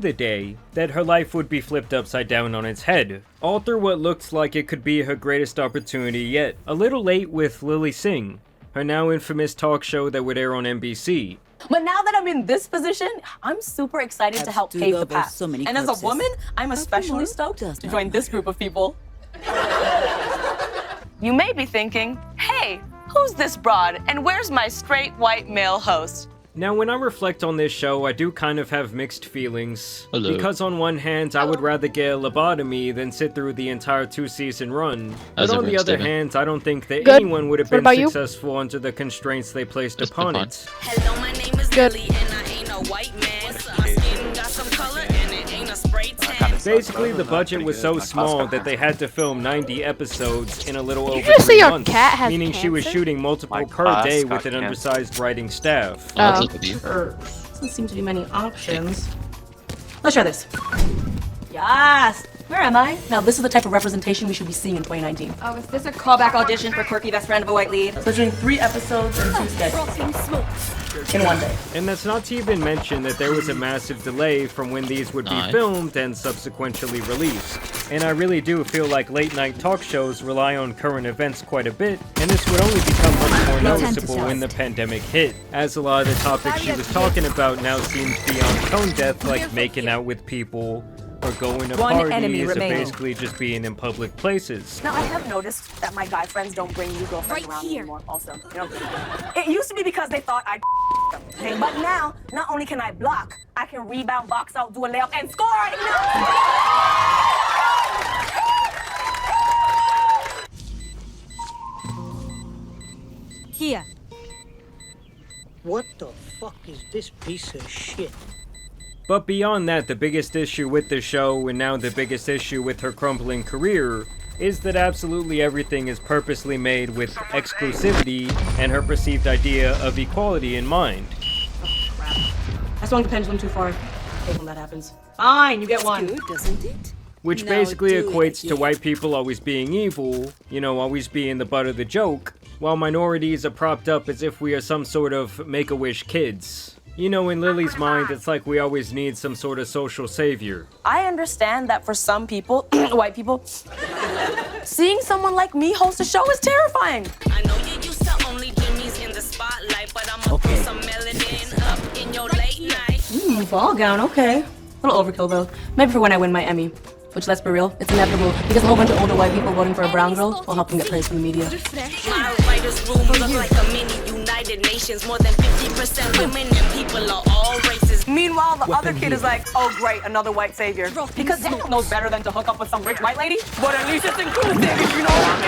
the day that her life would be flipped upside down on its head, all through what looked like it could be her greatest opportunity yet. A little late with Lily Singh, her now infamous talk show that would air on NBC. But now that I'm in this position, I'm super excited to help pave the path. And as a woman, I'm especially stoked to join this group of people. You may be thinking, hey, who's this broad, and where's my straight white male host? Now, when I reflect on this show, I do kind of have mixed feelings. Hello. Because on one hand, I would rather get a lobotomy than sit through the entire 2-season run. But on the other hand, I don't think that anyone would have been successful under the constraints they placed upon it. Hello, my name is Lily, and I ain't a white man. My skin got some color, and it ain't a spray tan. Basically, the budget was so small that they had to film 90 episodes in a little over 3 months, meaning she was shooting multiple per day with an undersized writing staff. Doesn't seem to be many options. Let's try this. Yes! Where am I? Now, this is the type of representation we should be seeing in 2019. Oh, is this a callback audition for Quirky Best Friend of a White Lead? So doing 3 episodes and 2 schedules. In one day. And that's not to even mention that there was a massive delay from when these would be filmed and subsequently released. And I really do feel like late night talk shows rely on current events quite a bit, and this would only become much more noticeable when the pandemic hit, as a lot of the topics she was talking about now seemed beyond tone deaf, like making out with people, or going to parties, or basically just being in public places. Now, I have noticed that my guy friends don't bring new girlfriends around anymore, also. You know, it used to be because they thought I'd them. Okay? But now, not only can I block, I can rebound, box out, do a layup, and score! Here. What the fuck is this piece of shit? But beyond that, the biggest issue with the show, and now the biggest issue with her crumbling career, is that absolutely everything is purposely made with exclusivity and her perceived idea of equality in mind. I swung the pendulum too far. I hate when that happens. Fine, you get one. Good, doesn't it? Which basically equates to white people always being evil, you know, always being the butt of the joke, while minorities are propped up as if we are some sort of Make-A-Wish kids. You know, in Lily's mind, it's like we always need some sort of social savior. I understand that for some people, white people, seeing someone like me host a show is terrifying. I know you used to only Jimmy's in the spotlight, but I'm gonna put some melanin up in your late night. Ball gown, okay. A little overkill though. Maybe for when I win my Emmy. Which, let's be real, it's inevitable because a whole bunch of older white people voting for a brown girl will help them get praise from the media. My writer's room look like a mini United Nations. More than 50% women and people are all races. Meanwhile, the other kid is like, oh great, another white savior. Because Daniel knows better than to hook up with some rich white lady. But at least it's inclusive, if you know what I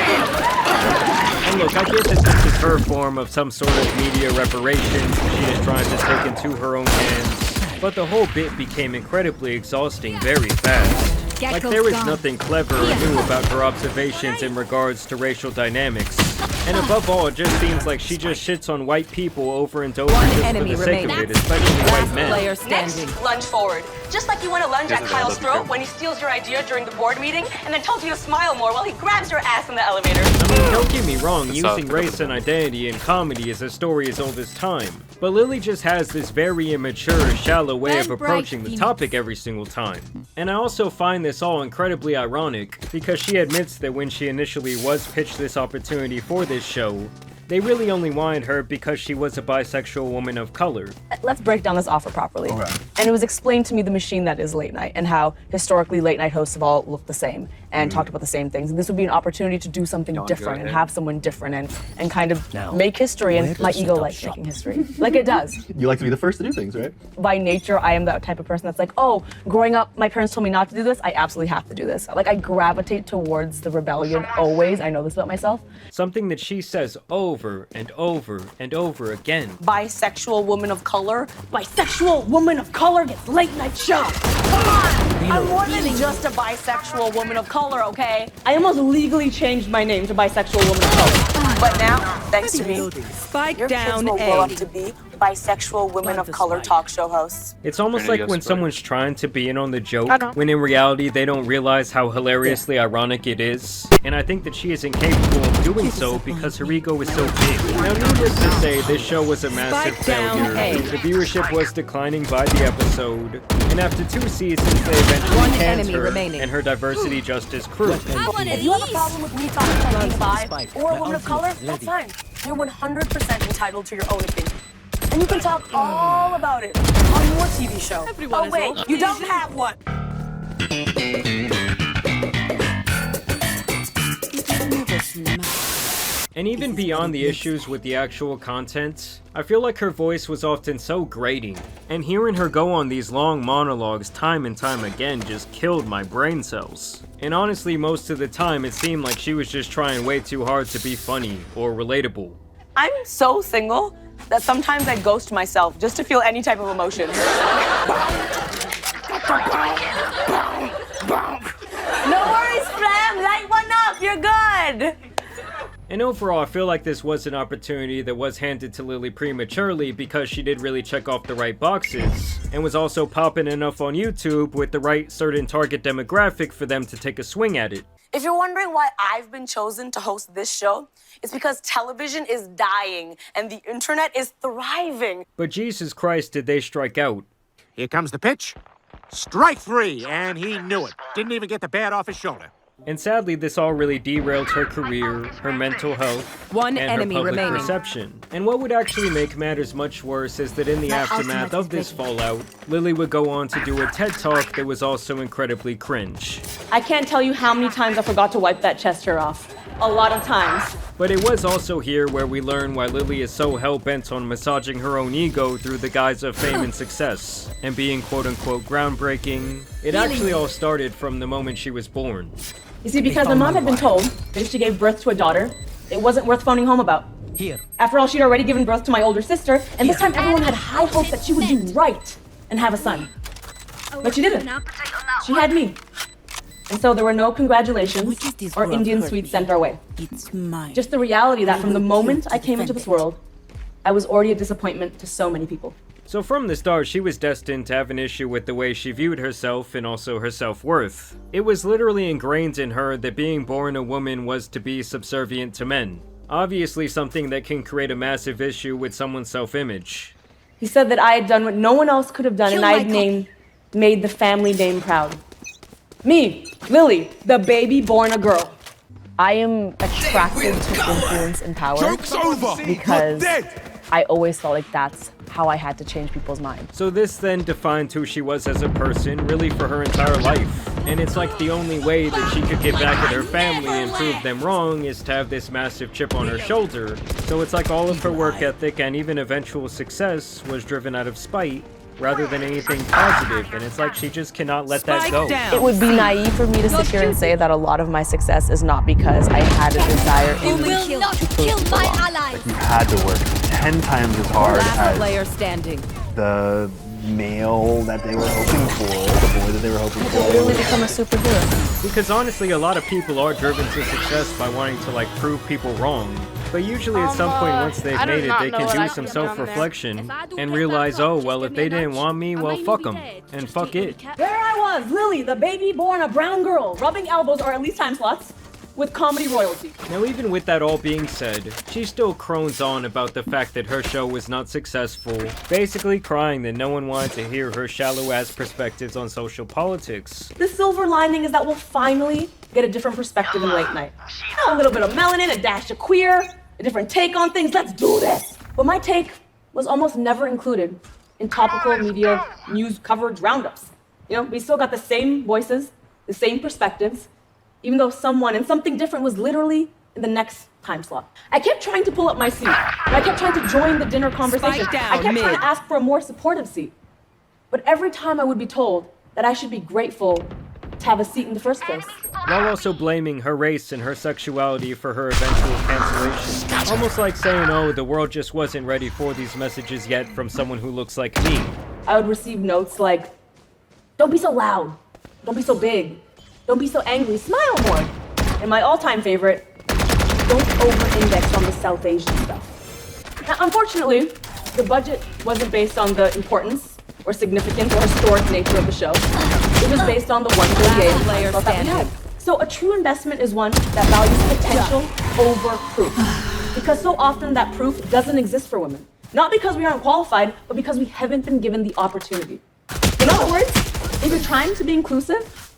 mean. And look, I get that this is her form of some sort of media reparations she is trying to take into her own hands. But the whole bit became incredibly exhausting very fast. Like, there is nothing clever or new about her observations in regards to racial dynamics. And above all, it just seems like she just shits on white people over and over just for the sake of it, especially white men. Next, lunge forward. Just like you want to lunge at Kyle's throat when he steals your idea during the board meeting and then tells you to smile more while he grabs your ass in the elevator. I mean, don't get me wrong, using race and identity in comedy is a story as old as time. But Lily just has this very immature, shallow way of approaching the topic every single time. And I also find this all incredibly ironic, because she admits that when she initially was pitched this opportunity for this show, they really only wanted her because she was a bisexual woman of color. Let's break down this offer properly. Okay. And it was explained to me the machine that is late night and how historically late night hosts have all looked the same and talked about the same things. And this would be an opportunity to do something different and have someone different and kind of make history. And my ego likes making history. Like it does. You like to be the first to do things, right? By nature, I am that type of person that's like, oh, growing up, my parents told me not to do this. I absolutely have to do this. Like, I gravitate towards the rebellion always. I know this about myself. Something that she says over and over and over again. Bisexual woman of color. Bisexual woman of color gets late night show. Come on! I'm more than just a bisexual woman of color, okay? I almost legally changed my name to bisexual woman of color. But now, thanks to me, Spike your kids down will grow up A. to be bisexual women of color talk show hosts. It's almost like when someone's trying to be in on the joke, when in reality they don't realize how hilariously ironic it is. And I think that she is incapable of doing so because her ego is so big. Now, needless to say, this show was a massive failure. The viewership was declining by the episode, and after 2 seasons, they eventually One canned enemy her remaining. and her diversity justice crew. If you have a problem with me talking about being bi or a woman of color, that's fine. You're 100% entitled to your own opinion. And you can talk all about it on your TV show. Oh wait, you don't have one. And even beyond the issues with the actual content, I feel like her voice was often so grating, and hearing her go on these long monologues time and time again just killed my brain cells. And honestly, most of the time it seemed like she was just trying way too hard to be funny or relatable. I'm so single that sometimes I ghost myself just to feel any type of emotion. No worries, fam. Light one up. You're good. And overall, I feel like this was an opportunity that was handed to Lily prematurely because she did really check off the right boxes, and was also popping enough on YouTube with the right certain target demographic for them to take a swing at it. If you're wondering why I've been chosen to host this show, it's because television is dying and the internet is thriving. But Jesus Christ, did they strike out. Here comes the pitch. Strike 3, and he knew it. Didn't even get the bat off his shoulder. And sadly, this all really derailed her career, her mental health, One and enemy her public remaining. perception. And what would actually make matters much worse is that in the aftermath of this fallout, Lily would go on to do a TED Talk that was also incredibly cringe. I can't tell you how many times I forgot to wipe that chest hair off. A lot of times. But it was also here where we learn why Lily is so hell-bent on massaging her own ego through the guise of fame and success, and being quote-unquote groundbreaking. It actually all started from the moment she was born. You see, because my mom had been told that if she gave birth to a daughter, it wasn't worth phoning home about. Here. After all, she'd already given birth to my older sister, and this time everyone had high hopes that she would do right and have a son. But she didn't. She had me. And so there were no congratulations or Indian sweets sent our way. It's mine. Just the reality that from the moment I came into this world, I was already a disappointment to so many people. So from the start, she was destined to have an issue with the way she viewed herself and also her self-worth. It was literally ingrained in her that being born a woman was to be subservient to men. Obviously something that can create a massive issue with someone's self-image. He said that I had done what no one else could have done, and I had made the family name proud. Me, Lily, the baby born a girl. I am attracted to influence and power because I always felt like that's how I had to change people's minds. So this then defined who she was as a person, really for her entire life. And it's like the only way that she could get back at her family and prove them wrong is to have this massive chip on her shoulder. So it's like all of her work ethic and even eventual success was driven out of spite rather than anything positive, and it's like she just cannot let that go. It would be naive for me to sit here and say that a lot of my success is not because I had a desire You will not kill my allies. You had to work 10 times as hard Last as player standing. the male that they were hoping for, the boy that they were hoping for. really become a superhero. Because honestly, a lot and people are driven to success by wanting to like prove people wrong. But usually at some point once they've made it, they can do some self-reflection and realize, oh, well, if they didn't want me, well, fuck them. And fuck it. There I was, Lily, the baby born a brown girl, rubbing elbows or at least time slots with comedy royalty. Now, even with that all being said, she still crones on about the fact that her show was not successful, basically crying that no one wanted to hear her shallow-ass perspectives on social politics. The silver lining is that we'll finally get a different perspective in late night. A little bit of melanin, a dash of queer, a different take on things. Let's do this. But my take was almost never included in topical media news coverage roundups. You know, we still got the same voices, the same perspectives, even though someone and something different was literally in the next time slot. I kept trying to pull up my seat. I kept trying to join the dinner conversation. Spike down, I kept trying mid. to ask for a more supportive seat. But every time I would be told that I should be grateful to have a seat in the first place. While also blaming her race and her sexuality for her eventual cancellation. Almost like saying, oh, the world just wasn't ready for these messages yet from someone who looks like me. I would receive notes like, don't be so loud, don't be so big, don't be so angry, smile more. And my all-time favorite, don't over-index on the South Asian stuff. Now, unfortunately, the budget wasn't based on the importance or significance or historic nature of the show. It was based on the 138 player that we had. standing. So a true investment is one that values potential over proof. Because so often that proof doesn't exist for women. Not because we aren't qualified, but because we haven't been given the opportunity. In other words, if you're trying to be inclusive,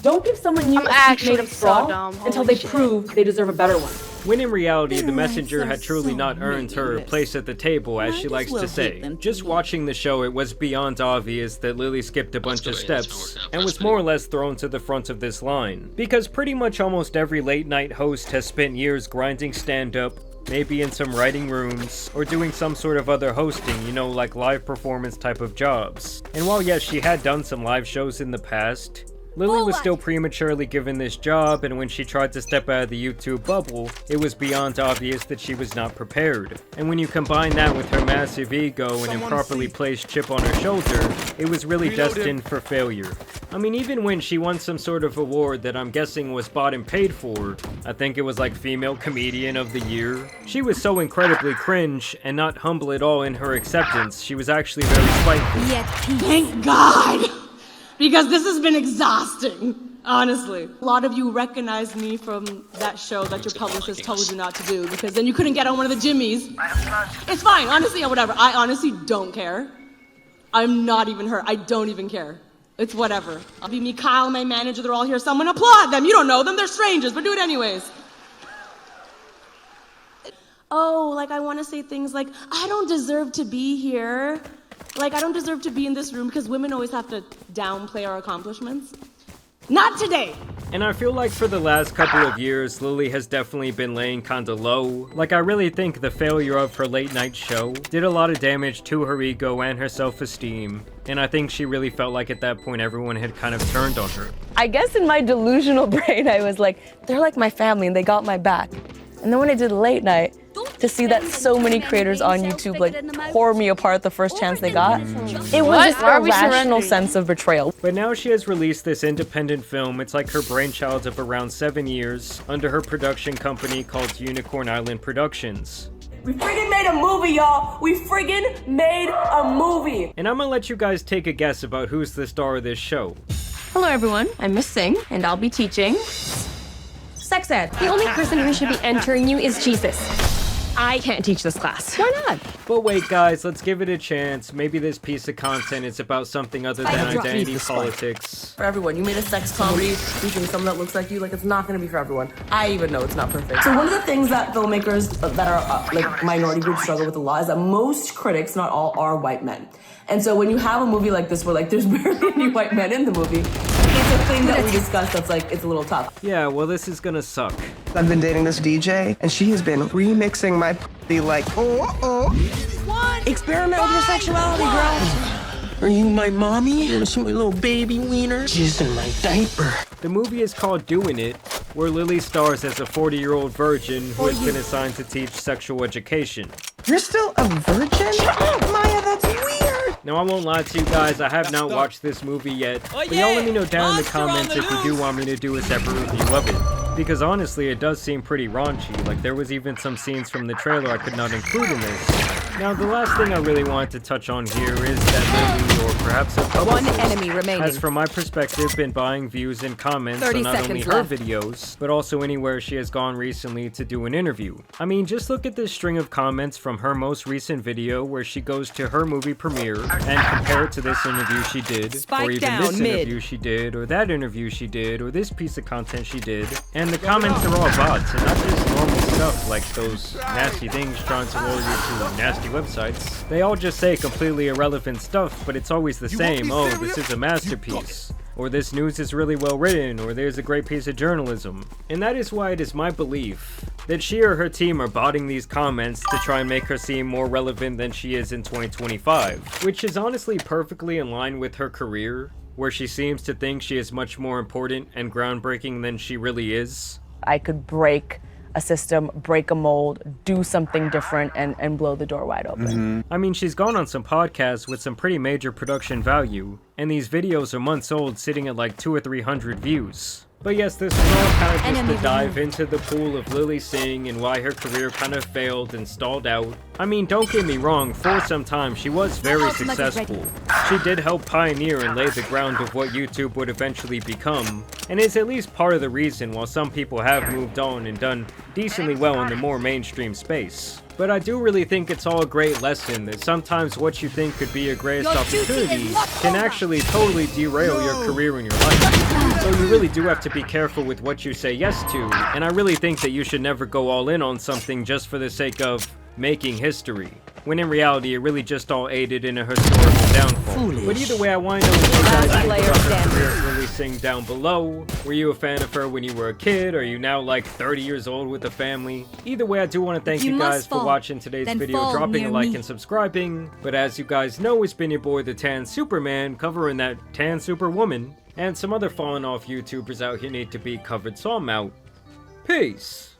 don't give someone new a seat made of straw until they prove they deserve a better one. When in reality, the messenger had truly not earned her place at the table, as she likes to say. Just watching the show, it was beyond obvious that Lily skipped a bunch of steps, and was more or less thrown to the front of this line. Because pretty much almost every late night host has spent years grinding stand-up, maybe in some writing rooms, or doing some sort of other hosting, you know, like live performance type of jobs. And while yes, she had done some live shows in the past, Lily was still prematurely given this job, and when she tried to step out of the YouTube bubble, it was beyond obvious that she was not prepared. And when you combine that with her massive ego and improperly placed chip on her shoulder, it was really destined for failure. I mean, even when she won some sort of award that I'm guessing was bought and paid for, I think it was like Female Comedian of the Year, she was so incredibly cringe and not humble at all in her acceptance. She was actually very spiteful. Thank God! Because this has been exhausting, honestly. A lot of you recognize me from that show that your publicist told you not to do, because then you couldn't get on one of the Jimmys. It's fine, honestly, or whatever. I honestly don't care. I'm not even hurt. I don't even care. It's whatever. I'll be me, Kyle, my manager, they're all here. Someone applaud them. You don't know them, they're strangers, but do it anyways. Oh, like I want to say things like, I don't deserve to be here. Like, I don't deserve to be in this room because women always have to downplay our accomplishments. Not today! And I feel like for the last couple of years, Lily has definitely been laying kinda low. Like, I really think the failure of her late night show did a lot of damage to her ego and her self-esteem. And I think she really felt like at that point everyone had kind of turned on her. I guess in my delusional brain, I was like, they're like my family and they got my back. And then when I did late night, to see that so many creators on YouTube like tore me apart the first chance they got, it was just a rational sense of betrayal. But now she has released this independent film. It's like her brainchild of around 7 years under her production company called Unicorn Island Productions. We friggin' made a movie, y'all! We friggin' made a movie! And I'm gonna let you guys take a guess about who's the star of this show. Hello everyone, I'm Miss Singh, and I'll be teaching sex ed. The only person who should be entering you is Jesus. I can't teach this class. Why not? But wait guys, let's give it a chance. Maybe this piece of content is about something other than identity politics. For everyone, you made a sex comedy featuring someone that looks like you, like it's not gonna be for everyone. I even know it's not perfect. So one of the things that filmmakers that are like minority groups struggle with a lot is that most critics, not all, are white men. And so when you have a movie like this where like there's barely any white men in the movie, it's a thing that we discussed that's like, it's a little tough. Yeah, well this is gonna suck. I've been dating this DJ, and she has been remixing my p***y like, experiment with your sexuality, girl. Are you my mommy? You wanna see my little baby wiener? She's in my diaper. The movie is called Doing It, where Lily stars as a 40-year-old virgin who has been assigned to teach sexual education. You're still a virgin? Maya, that's weird! Now I won't lie to you guys, I have not watched this movie yet, but y'all let me know down in the comments if you do want me to do a separate review of it. Because honestly, it does seem pretty raunchy, like there was even some scenes from the trailer I could not include in this. Now the last thing I really wanted to touch on here is that Lily, or perhaps her publicist, has from my perspective been buying views and comments on not only her videos, but also anywhere she has gone recently to do an interview. I mean, just look at this string of comments from her most recent video where she goes to her movie premiere and compare it to this interview she did, or even this interview she did, or that interview she did, or this piece of content she did, and the comments are all bots and not just normal stuff like those nasty things trying to lure you to nasty websites. They all just say completely irrelevant stuff, but it's always the same. Oh, this is a masterpiece. Or this news is really well written, or there's a great piece of journalism. And that is why it is my belief that she or her team are botting these comments to try and make her seem more relevant than she is in 2025, which is honestly perfectly in line with her career, where she seems to think she is much more important and groundbreaking than she really is. I could break a system, break a mold, do something different, and blow the door wide open. I mean, she's gone on some podcasts with some pretty major production value, and these videos are months old sitting at like 200 or 300 views. But yes, this was all kind of just to dive into the pool of Lily Singh and why her career kind of failed and stalled out. I mean, don't get me wrong, for some time she was very successful. She did help pioneer and lay the ground of what YouTube would eventually become, and is at least part of the reason why some people have moved on and done decently well in the more mainstream space. But I do really think it's all a great lesson that sometimes what you think could be your greatest opportunity can actually totally derail your career and your life. So you really do have to be careful with what you say yes to, and I really think that you should never go all in on something just for the sake of making history, when in reality it really just all aided in a historical downfall. But either way, I want to know what you guys think about her career Lily Singh down below. Were you a fan of her when you were a kid? Are you now like 30 years old with a family? Either way, I do want to thank you guys for watching today's video, dropping a like and subscribing. But as you guys know, it's been your boy the Tan Superman, covering that Tan Superwoman, and some other fallen off YouTubers out here need to be covered, so I'm out. Peace.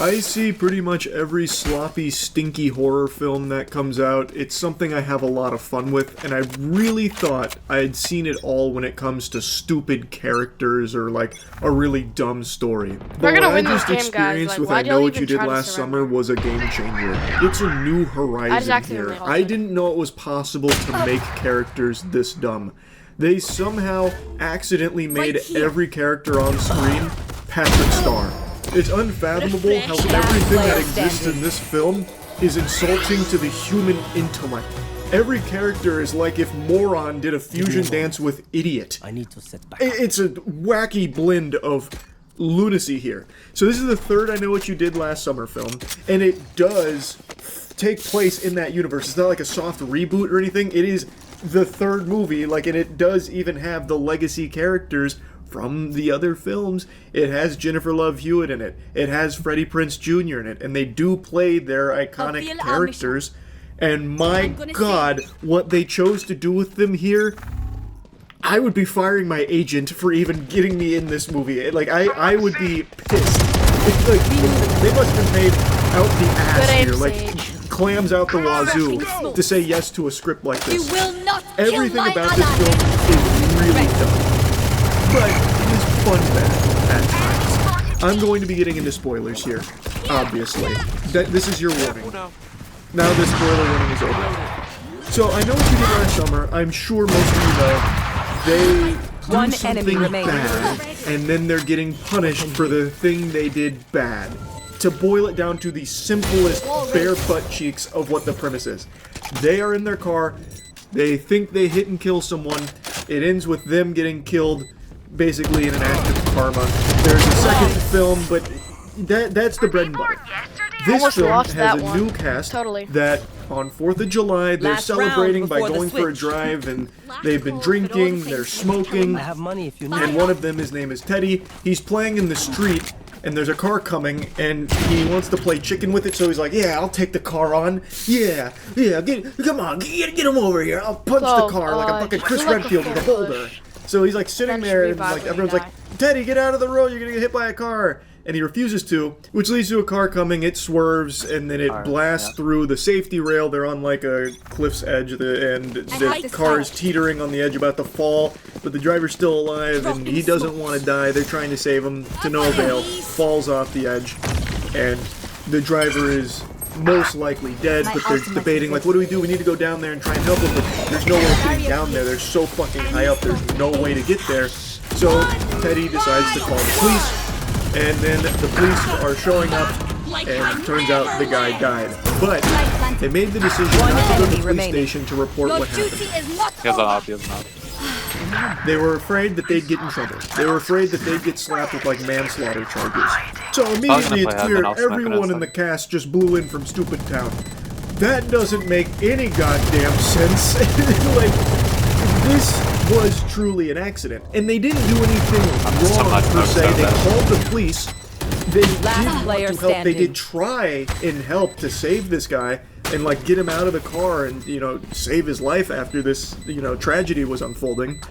I see pretty much every sloppy, stinky horror film that comes out. It's something I have a lot of fun with, and I really thought I had seen it all when it comes to stupid characters or like a really dumb story. But what I just experienced with I Know What You Did Last Summer was a game changer. It's a new horizon here. I didn't know it was possible to make characters this dumb. They somehow accidentally made every character on screen Patrick Star. It's unfathomable how everything that exists in this film is insulting to the human intellect. Every character is like if Moron did a fusion dance with Idiot. I need to sit back. It's a wacky blend of lunacy here. So this is the third I Know What You Did Last Summer film, and it does take place in that universe. It's not like a soft reboot or anything. It is the third movie, like, and it does even have the legacy characters from the other films. It has Jennifer Love Hewitt in it. It has Freddie Prinze Jr. in it, and they do play their iconic characters. And my God, what they chose to do with them here, I would be firing my agent for even getting me in this movie. Like, I would be pissed. It's like, they must have made out the ass here, like clams out the wazoo, to say yes to a script like this. Everything about this film is really dumb, but it is fun bad at times. I'm going to be getting into spoilers here, obviously. This is your warning. Now the spoiler warning is over. So, I Know What You Did Last Summer. I'm sure most of you know they do something bad, and then they're getting punished for the thing they did bad. To boil it down to the simplest bare butt cheeks of what the premise is. They are in their car, they think they hit and kill someone, it ends with them getting killed, basically in an act of karma. There's a second film, but that's the bread and butter. This film has a new cast that on 4th of July they're celebrating by going for a drive, and they've been drinking, they're smoking, and one of them, his name is Teddy, he's playing in the street, and there's a car coming, and he wants to play chicken with it, so he's like, yeah, I'll take the car on. Yeah, come on, get him over here. I'll punch the car like a fucking Chris Redfield with a boulder. So he's like sitting there, and like everyone's like, Teddy, get out of the road, you're gonna get hit by a car. And he refuses to, which leads to a car coming, it swerves, and then it blasts through the safety rail. They're on like a cliff's edge, and the car is teetering on the edge about to fall, but the driver's still alive, and he doesn't want to die. They're trying to save him, to no avail, falls off the edge, and the driver is most likely dead, but they're debating, like, what do? We need to go down there and try and help him, but there's no way of getting down there. They're so fucking high up, there's no way to get there. So Teddy decides to call the police. And then the police are showing up, and it turns out the guy died. But they made the decision not to go to the police station to report what happened. They were afraid that they'd get in trouble. They were afraid that they'd get slapped with like manslaughter charges. So immediately it's clear everyone in the cast just blew in from Stupid Town. That doesn't make any goddamn sense. Like, this was truly an accident, and they didn't do anything wrong per se. They called the police. They did want to help. They did try and help to save this guy and like get him out of the car and, you know, save his life after this, you know, tragedy was unfolding.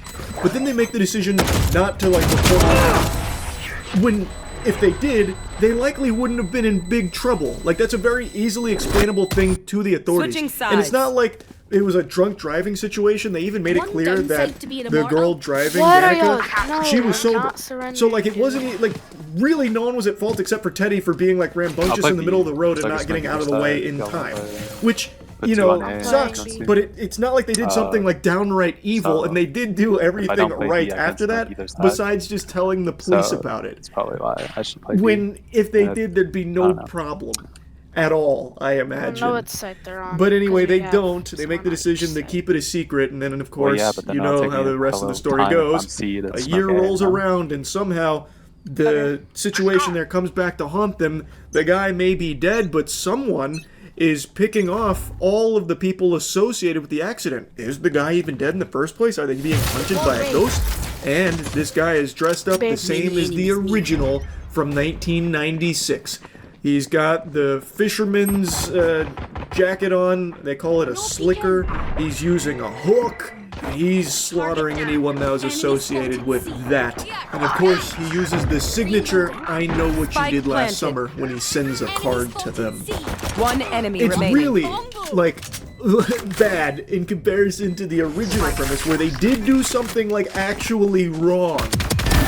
But then they make the decision not to like report it. When if they did, they likely wouldn't have been in big trouble. Like, that's a very easily explainable thing to the authorities. And it's not like it was a drunk driving situation. They even made it clear that the girl driving, What are Danica, y'all- she no, was I'm sober. not surrendering So like it to wasn't like really no one was at fault except for Teddy for being like rambunctious in the middle of the road and not getting out of the way in time, which. You know, sucks, but it's not like they did something like downright evil, and they did do everything right after that, besides just telling the police about it. That's probably why I should play When, if they did, there'd be no problem at all, I imagine. I don't know what site they're on. But anyway, 'cause we they have don't. They make the decision to keep it a secret, and then, of course, but then you it'll know take how me the rest of the a story time if I'm goes. seed and A smoke year it, rolls you know? around, and somehow the situation there comes back to haunt them. The guy may be dead, but someone is picking off all of the people associated with the accident. Is the guy even dead in the first place? Are they being hunted by a ghost? And this guy is dressed up the same as the original from 1996. He's got the fisherman's jacket on. They call it a slicker. He's using a hook. He's slaughtering anyone that was associated with that. And of course, he uses the signature "I know what you did last summer" when he sends a card to them. One enemy It's remaining. really, like, bad in comparison to the original premise, where they did do something, like, actually wrong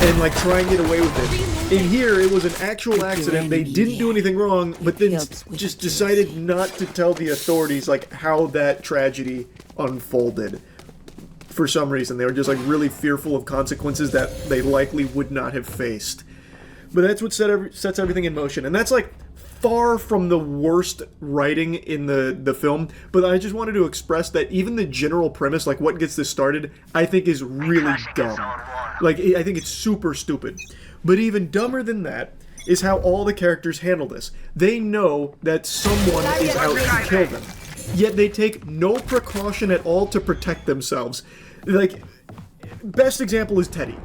and, like, try and get away with it. In here, it was an actual accident. They didn't do anything wrong, but then just decided not to tell the authorities, like, how that tragedy unfolded. For some reason, they were just like really fearful of consequences that they likely would not have faced. But that's what sets everything in motion, and that's like far from the worst writing in the film. But I just wanted to express that even the general premise, like what gets this started, I think is really dumb. Like I think it's super stupid. But even dumber than that is how all the characters handle this. They know that someone is out to kill them, yet they take no precaution at all to protect themselves. Like, best example is Teddy.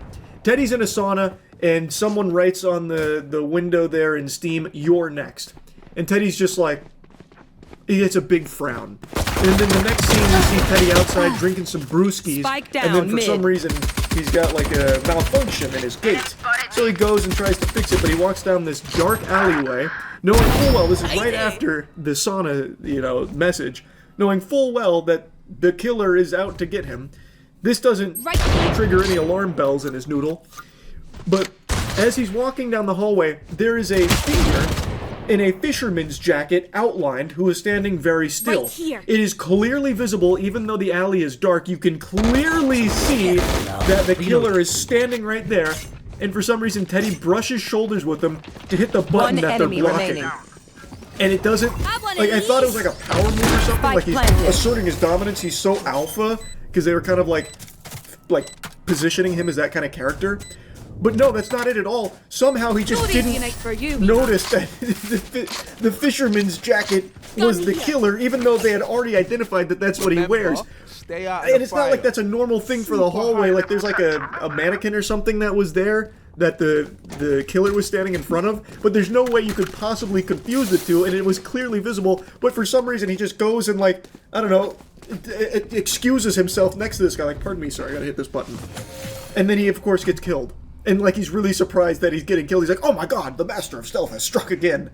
Teddy's in a sauna, and someone writes on the window there in Steam, "You're next." And Teddy's just like, he gets a big frown. And then the next scene, you see Teddy outside drinking some brewskis, and then for some reason, he's got like a malfunction in his gate. So he goes and tries to fix it, but he walks down this dark alleyway, knowing full well, this is right after the sauna, you know, message, knowing full well that the killer is out to get him. This doesn't trigger any alarm bells in his noodle. But as he's walking down the hallway, there is a figure in a fisherman's jacket outlined who is standing very still. It is clearly visible, even though the alley is dark. You can clearly see that the killer is standing right there. And for some reason, Teddy brushes shoulders with him to hit the button that they're blocking. And it doesn't, like, I thought it was like a power move or something, like he's asserting his dominance, he's so alpha, because they were kind of like positioning him as that kind of character. But no, that's not it at all. Somehow he just didn't notice that the fisherman's jacket was the killer, even though they had already identified that that's what he wears. And it's not like that's a normal thing for the hallway, like there's like a mannequin or something that was there that the killer was standing in front of, but there's no way you could possibly confuse the two, and it was clearly visible, but for some reason he just goes and, like, I don't know, excuses himself next to this guy, like, pardon me, sir, I gotta hit this button. And then he, of course, gets killed. And, like, he's really surprised that he's getting killed. He's like, oh my god, the master of stealth has struck again.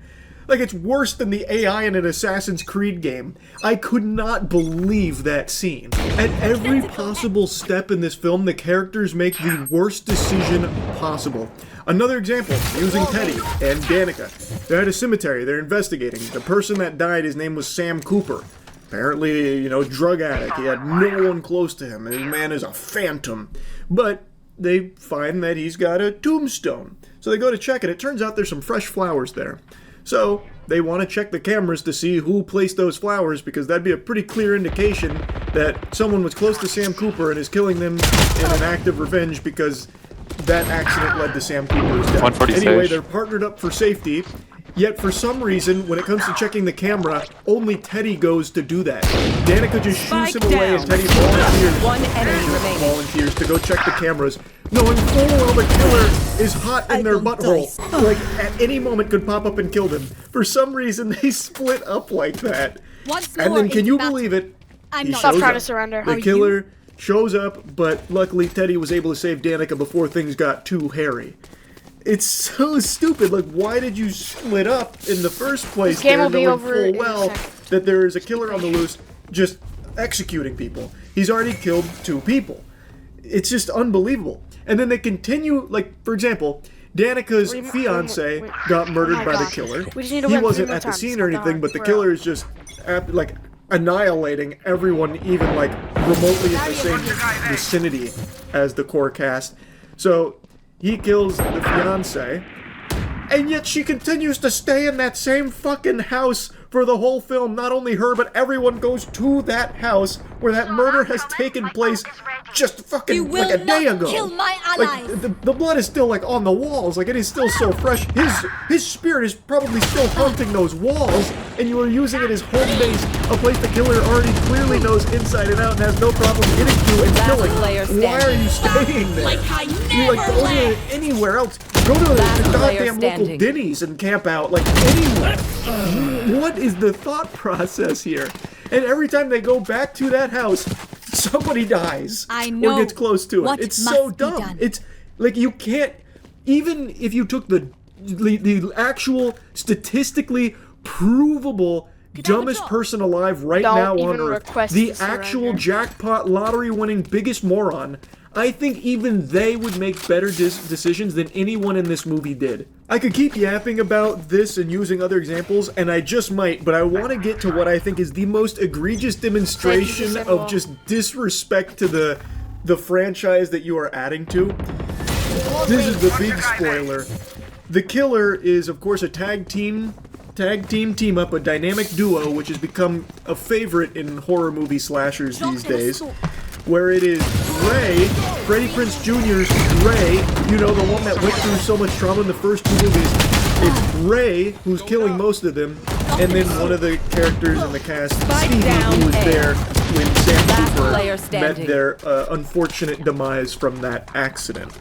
Like, it's worse than the AI in an Assassin's Creed game. I could not believe that scene. At every possible step in this film, the characters make the worst decision possible. Another example, using Teddy and Danica. They're at a cemetery, they're investigating. The person that died, his name was Sam Cooper. Apparently, you know, drug addict. He had no one close to him. His man is a phantom. But they find that he's got a tombstone. So they go to check it. It turns out there's some fresh flowers there. So they want to check the cameras to see who placed those flowers, because that'd be a pretty clear indication that someone was close to Sam Cooper and is killing them in an act of revenge because that accident led to Sam Cooper's death. Anyway, they're partnered up for safety, yet for some reason, when it comes to checking the camera, only Teddy goes to do that. Danica just shoots him away and Teddy volunteers to go check the cameras, knowing full well the killer is hot in their butthole. Like, at any moment could pop up and kill them. For some reason, they split up like that. And then, can you believe it? I'm not trying to surrender. The killer shows up, but luckily Teddy was able to save Danica before things got too hairy. It's so stupid. Like, why did you split up in the first place? This game will be knowing over full well that there is a killer on the loose, just executing people. He's already killed 2 people. It's just unbelievable. And then they continue, like, for example, Danica's fiance got murdered by the killer. He wasn't at the scene or anything, but the killer is just, like, annihilating everyone, even, like, remotely in the same vicinity as the core cast. So, he kills the fiance, and yet she continues to stay in that same fucking house for the whole film. Not only her, but everyone goes to that house where that murder has taken place just fucking like a day ago. Kill my like the blood is still like on the walls, like it is still so fresh. His spirit is probably still haunting those walls, and you are using it as home base, a place the killer already clearly knows inside and out and has no problem getting to and killing. Why are you staying there? You like go to anywhere else. Go to the goddamn local Denny's and camp out, like anywhere. What is the thought process here? And every time they go back to that house, somebody dies or gets close to it. It's so dumb. It's like you can't, even if you took the actual statistically provable dumbest person alive right now on Earth, the actual jackpot lottery winning biggest moron, I think even they would make better decisions than anyone in this movie did. I could keep yapping about this and using other examples, and I just might, but I want to get to what I think is the most egregious demonstration of just disrespect to the franchise that you are adding to. This is the big spoiler. The killer is, of course, a tag team team-up, a dynamic duo, which has become a favorite in horror movie slashers these days, where it is Ray, Freddie Prinze Jr.'s Ray, you know, the one that went through so much trauma in the first 2 movies. It's Ray, who's killing most of them, and then one of the characters in the cast, Stevie, who was there when Sam Cooper met their unfortunate demise from that accident.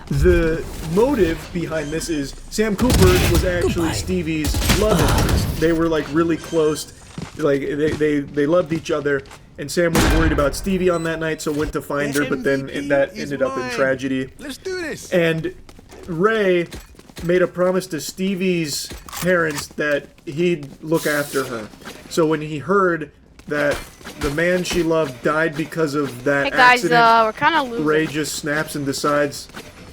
The motive behind this is Sam Cooper was actually Stevie's love interest. They were like really close, like they loved each other, and Sam was worried about Stevie on that night, so went to find her, but then that ended up in tragedy. Let's do this. And Ray made a promise to Stevie's parents that he'd look after her. So when he heard that the man she loved died because of that accident, we're kind of losing. Ray just snaps and decides,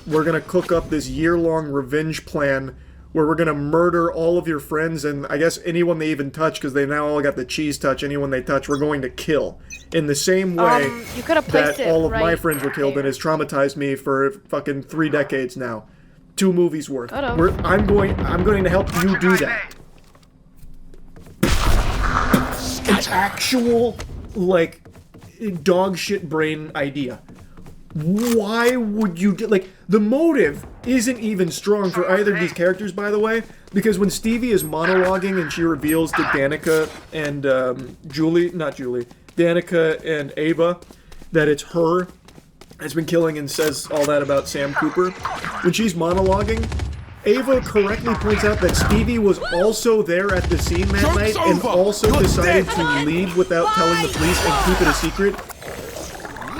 we're gonna cook up this year-long revenge plan where we're gonna murder all of your friends, and I guess anyone they even touch, because they now all got the cheese touch, anyone they touch, we're going to kill. In the same way you could have placed that all of my friends were killed and has traumatized me for fucking 3 decades now. 2 movies worth. I'm going to help you do that. An actual, like, dog shit brain idea. Why would you do, like, the motive isn't even strong for either of these characters, by the way, because when Stevie is monologuing and she reveals to Danica and Danica and Ava that it's her that's been killing and says all that about Sam Cooper, when she's monologuing, Ava correctly points out that Stevie was also there at the scene that night and also decided to leave without telling the police and keep it a secret.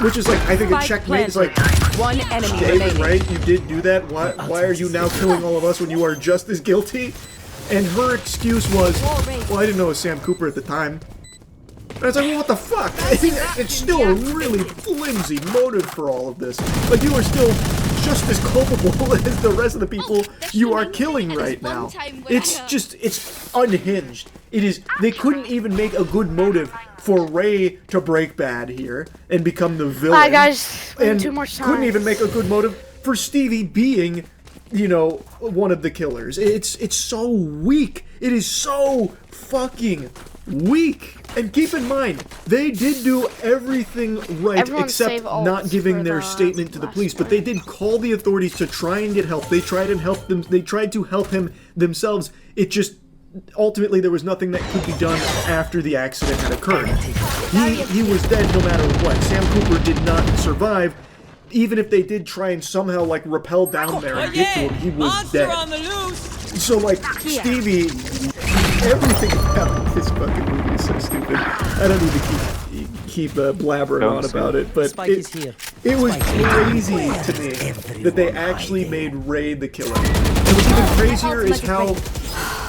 Which is like, I think a checkmate is like, one enemy David, right? You did do that. Why are you now killing all of us when you are just as guilty? And her excuse was, well, I didn't know it was Sam Cooper at the time. And I was like, well, what the fuck? It's still a really flimsy motive for all of this. Like, you are still just as culpable as the rest of the people you are killing right now. It's just, it's unhinged. It is, they couldn't even make a good motive for Ray to break bad here and become the villain. Alright guys, and 2 more times. Couldn't even make a good motive for Stevie being, you know, one of the killers. It's so weak. It is so fucking weak. And keep in mind, they did do everything right except not giving their statement to the police, but they did call the authorities to try and get help. They tried to help him themselves. It just, ultimately there was nothing that could be done after the accident had occurred. He was dead no matter what. Sam Cooper did not survive. Even if they did try and somehow like rappel down there and get to him, he was dead. So like, Stevie, everything about this fucking movie is so stupid. I don't need to keep blabbering on about it, but it was crazy to me that they actually made Ray the killer. And what's even crazier is how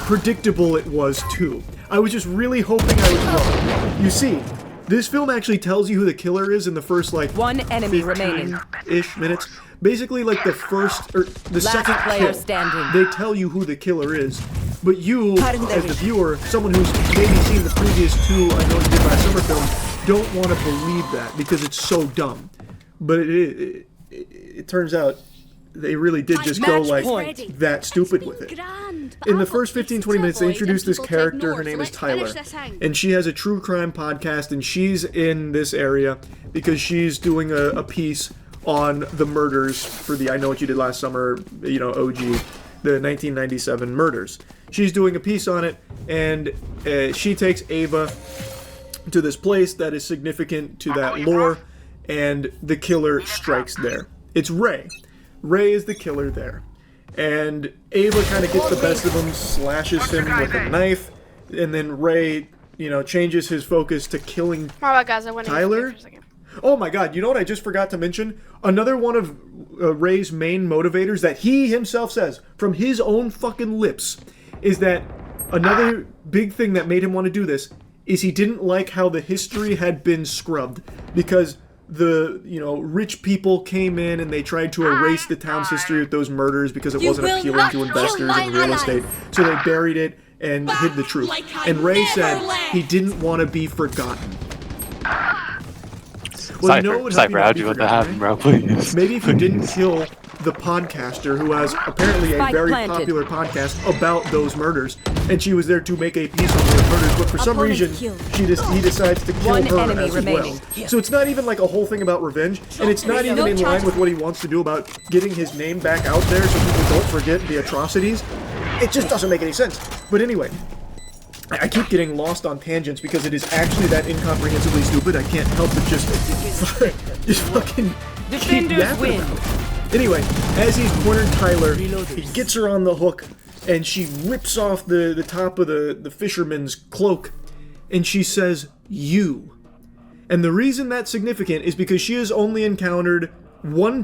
predictable it was too. I was just really hoping I was wrong. You see, This film actually tells you who the killer is in the first, like, one enemy remaining ish minutes. Basically, like the first or the second player kill, standing. they tell you who the killer is. But you, as the viewer, someone who's maybe seen the previous two I Know What You Did Last Summer films, don't want to believe that because it's so dumb. But it turns out they really did just go like that stupid with it. In the first 15-20 minutes, they introduced this character. Her name is Tyler. And she has a true crime podcast, and she's in this area because she's doing a piece on the murders for the I Know What You Did Last Summer, you know, OG, the 1997 murders. She's doing a piece on it, and she takes Ava to this place that is significant to that lore, and the killer strikes there. It's Ray. Ray is the killer there. And Ava kind of gets the best of him, slashes him with a knife, and then Ray, you know, changes his focus to killing Alright guys, I went Tyler. Oh my god, you know what I just forgot to mention? Another one of Ray's main motivators that he himself says, from his own fucking lips, is that another big thing that made him want to do this is he didn't like how the history had been scrubbed, because the, you know, rich people came in and they tried to erase the town's history with those murders because it wasn't appealing to investors in real estate, so they buried it and hid the truth. And Ray said he didn't want to be forgotten. Well, you know what would help you not be forgotten, bro, please. Maybe if you didn't kill the podcaster who has apparently a very popular podcast about those murders, and she was there to make a piece on those murders, but for some reason he decides to kill her as well. So it's not even like a whole thing about revenge, and it's not even in line with what he wants to do about getting his name back out there so people don't forget the atrocities. It just doesn't make any sense. But anyway, I keep getting lost on tangents because it is actually that incomprehensibly stupid. I can't help but just fucking keep yapping about it. Anyway, as he's cornered Tyler, he gets her on the hook, and she rips off the top of the fisherman's cloak, and she says, "You." And the reason that's significant is because she has only encountered one